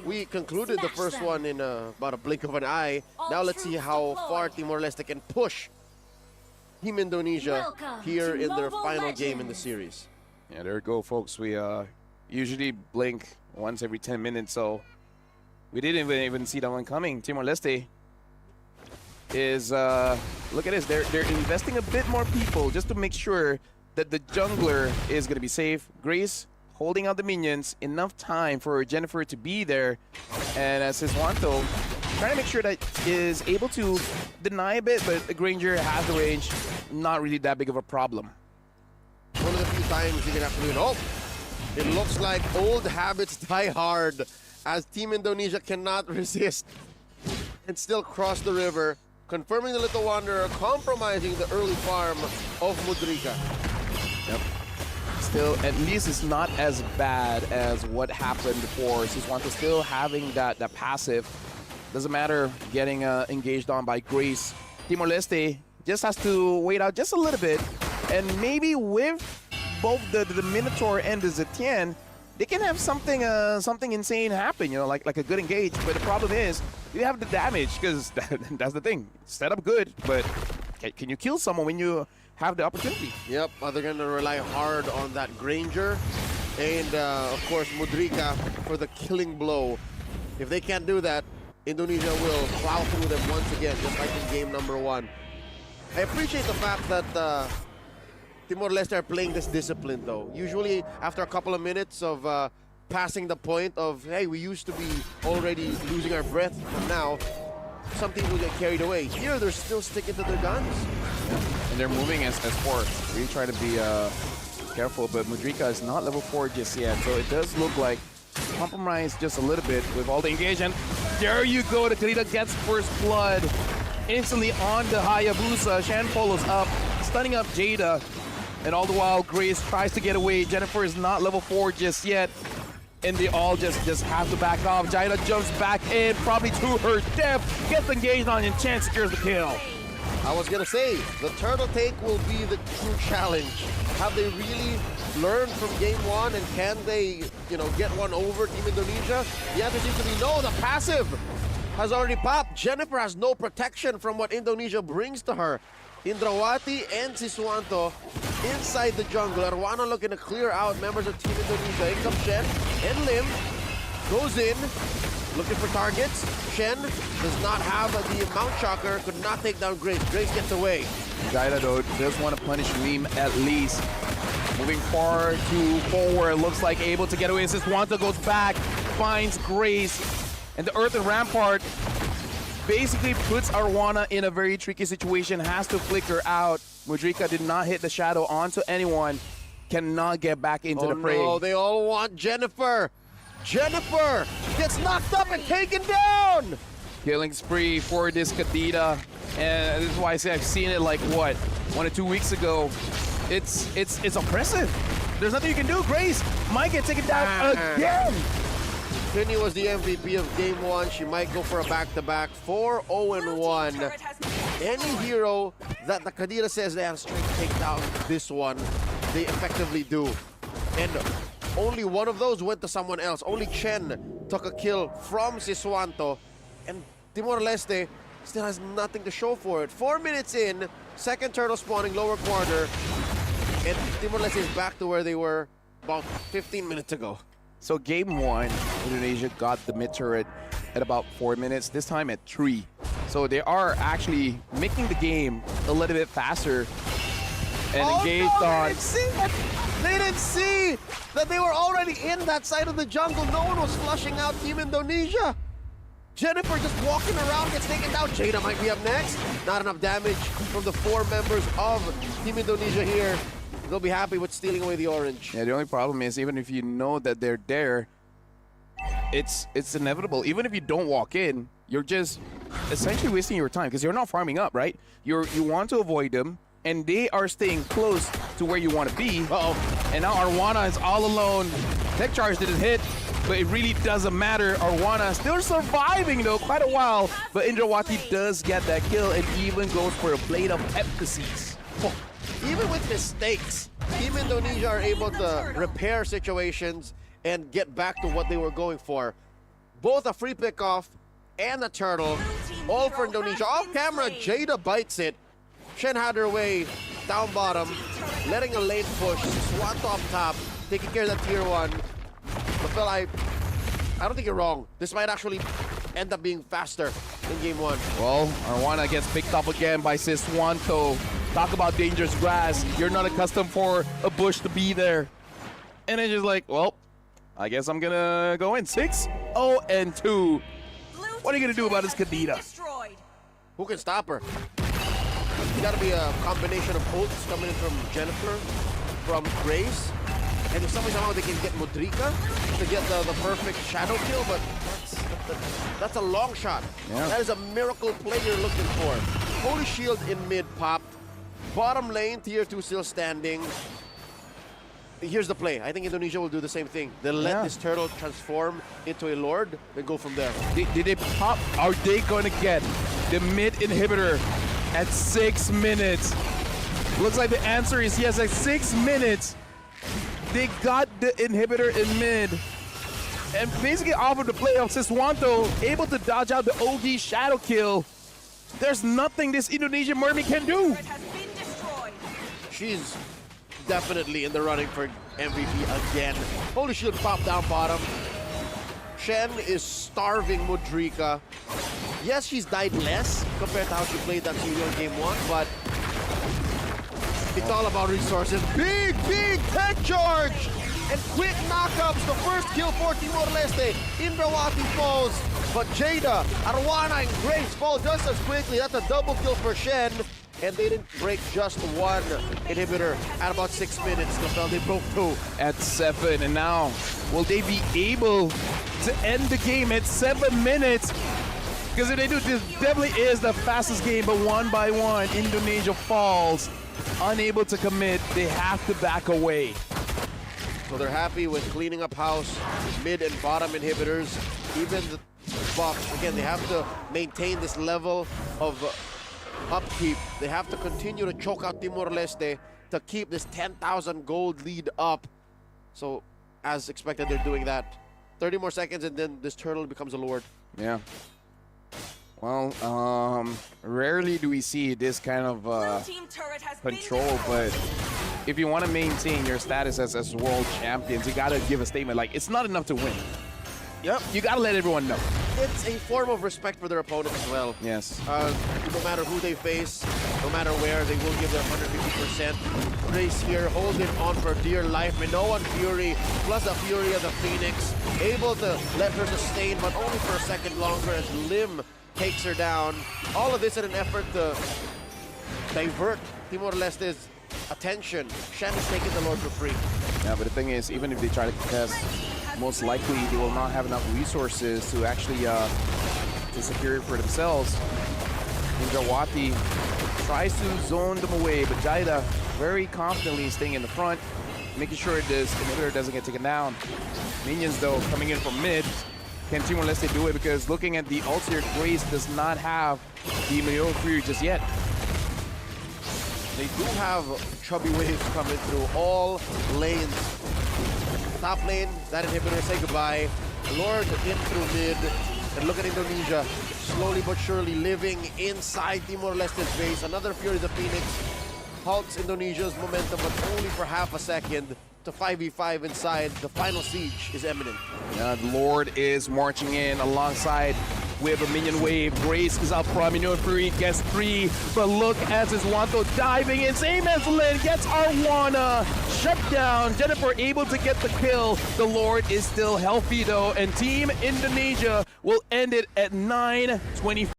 we concluded the first one in about a blink of an eye. Now let's see how far Timor-Leste can push Team Indonesia here in their final game in the series. Yeah, there we go, folks. We usually blink once every 10 minutes, so we didn't even see that one coming. Timor-Leste is, look at this, they're investing a bit more people just to make sure that the jungler is going to be safe. Grace holding out the minions, enough time for Jennifer to be there, and Siswanto trying to make sure that is able to deny a bit, but the Granger has the range, not really that big of a problem. One of the few times you're going to have to do it. Oh, it looks like old habits die hard as Team Indonesia cannot resist and still cross the river, confirming the Little Wanderer, compromising the early farm of Mudrika. Yep. Still, at least it's not as bad as what happened before. Siswanto still having that passive. Doesn't matter getting engaged on by Grace. Timor-Leste just has to wait out just a little bit, and maybe with both the Minotaur and the Zetienne, they can have something insane happen, you know, like a good engage. But the problem is, you have the damage, because that's the thing. Set up good, but can you kill someone when you have the opportunity? Yep, they're going to rely hard on that Granger and, of course, Mudrika for the killing blow. If they can't do that, Indonesia will plow through them once again, just like in game number 1. I appreciate the fact that Timor-Leste are playing this discipline, though. Usually, after a couple of minutes of passing the point of, hey, we used to be already losing our breath, but now some teams will get carried away. Here, they're still sticking to their guns. And they're moving as 4. Really try to be careful, but Mudrika is not level 4 just yet, so it does look like compromise just a little bit with all the engagement. There you go, the Kadita gets first blood. Instantly on the Hayabusa, Shan follows up, stunning up Jada, and all the while Grace tries to get away. Jennifer is not level 4 just yet, and they all just have to back off. Jada jumps back in, probably to her death, gets engaged on, and Chan secures the kill. I was gonna say, the turtle take will be the true challenge. Have they really learned from game 1, and can they, get one over Team Indonesia? The answer seems to be no. The passive has already popped. Jennifer has no protection from what Indonesia brings to her. Indrawati and Siswanto inside the jungle. Arwana looking to clear out members of Team Indonesia. In comes Shen and Lim. Goes in, looking for targets. Shen does not have the Mount Shocker, could not take down Grace. Grace gets away. Jada, though, does want to punish Lim at least. Moving far to forward, looks like able to get away. Siswanto goes back, finds Grace, and the Earthen Rampart basically puts Arwana in a very tricky situation, has to flicker out. Mudrika did not hit the shadow onto anyone, cannot get back into the prey. No, they all want Jennifer. Jennifer gets knocked up and taken down. Killing spree for this Kadita, and this is why I say I've seen it like, what, 1 or 2 weeks ago. It's oppressive. There's nothing you can do. Grace might get taken down again. Finney was the MVP of game 1. She might go for a back-to-back. 4-0-1. Any hero that the Kadita says they have strength to take down this one, they effectively do. And only one of those went to someone else. Only Chen took a kill from Siswanto. And Timor-Leste still has nothing to show for it. 4 minutes in, second turtle spawning lower quarter. And Timor-Leste is back to where they were about 15 minutes ago. So game 1, Indonesia got the mid turret at about 4 minutes, this time at 3. So they are actually making the game a little bit faster and engaged on. They didn't see that they were already in that side of the jungle. No one was flushing out Team Indonesia. Jennifer just walking around, gets taken down. Jada might be up next. Not enough damage from the 4 members of Team Indonesia here. They'll be happy with stealing away the orange. Yeah, the only problem is, even if you know that they're there, it's inevitable. Even if you don't walk in, you're just essentially wasting your time because you're not farming up, right? You want to avoid them, and they are staying close to where you want to be. Uh-oh. And now Arwana is all alone. Tech charge didn't hit, but it really doesn't matter. Arwana still surviving, though, quite a while. But Indrawati does get that kill and even goes for a Blade of Emphases. Oh. Even with mistakes, Team Indonesia are able to repair situations and get back to what they were going for. both a free pickoff and a turtle, all for Indonesia. Off camera, Jada bites it. Shen had her way down bottom, letting a lane push, swat up top, taking care of that tier 1. But Phil, I don't think you're wrong. This might actually end up being faster in game 1. Well, Arwana gets picked up again by Siswanto. Talk about dangerous grass. You're not accustomed for a bush to be there. And it's just like, well, I guess I'm gonna go in. 6-0-2. What are you gonna do about this Kadita? Who can stop her? It's gotta be a combination of ults coming in from Jennifer, from Grace, and if somehow they can get Modrica to get the perfect shadow kill, but that's a long shot. Yeah. That is a miracle play you're looking for. Holy Shield in mid popped. Bottom lane, tier 2 still standing. Here's the play. I think Indonesia will do the same thing. They'll let this turtle transform into a lord, then go from there. Did they pop? Are they going to get the mid inhibitor at 6 minutes? Looks like the answer is yes, at 6 minutes. They got the inhibitor in mid. And basically off of the play of Siswanto, able to dodge out the OG shadow kill. There's nothing this Indonesian Mermaid can do. She's definitely in the running for MVP again. Holy Shield popped down bottom. Shen is starving Modrica. Yes, she's died less compared to how she played that studio in game 1, but it's all about resources. Big tech charge! And quick knockups, the first kill for Timor-Leste. Indrawati falls, but Jada, Arwana, and Grace fall just as quickly. That's a double kill for Shen. And they didn't break just one inhibitor at about 6 minutes. They broke 2. At 7, and now will they be able to end the game at 7 minutes? Because if they do, this definitely is the fastest game, but one by one, Indonesia falls, unable to commit. They have to back away. So they're happy with cleaning up house, mid and bottom inhibitors. Even the buffs, again, they have to maintain this level of upkeep. They have to continue to choke out Timor-Leste to keep this 10,000 gold lead up. So, as expected, they're doing that. 30 more seconds and then this turtle becomes a lord. Yeah. Well, rarely do we see this kind of control, but if you want to maintain your status as world champions, you got to give a statement like, it's not enough to win. Yep. You got to let everyone know. It's a form of respect for their opponent as well. Yes. No matter who they face, no matter where, they will give their 150%. Grace here holding on for dear life. Minoan and Fury, plus the Fury of the Phoenix, able to let her sustain, but only for a second longer as Lim takes her down. All of this in an effort to divert Timor-Leste's attention. Shen is taking the Lord for free. Yeah, but the thing is, even if they try to contest, most likely they will not have enough resources to actually to secure it for themselves. Indrawati tries to zone them away, but Jaida very confidently staying in the front, making sure this inhibitor doesn't get taken down. Minions, though, coming in from mid. Can Timor-Leste do it? Because looking at the ult here, Grace does not have the Mlbb Fury just yet. They do have chubby waves coming through all lanes. Top lane, that inhibitor, say goodbye. Lord in through mid. And look at Indonesia, slowly but surely living inside Timor-Leste's base. Another Fury of the Phoenix halts Indonesia's momentum, but only for half a second. To 5v5 inside, the final siege is imminent. The Lord is marching in alongside with a minion wave. Grace is up front. Mlbb Fury gets 3, but look as Siswanto diving in. Same as Lin gets Arwana shut down. Jennifer able to get the kill. The Lord is still healthy though, and Team Indonesia will end it at 9:24.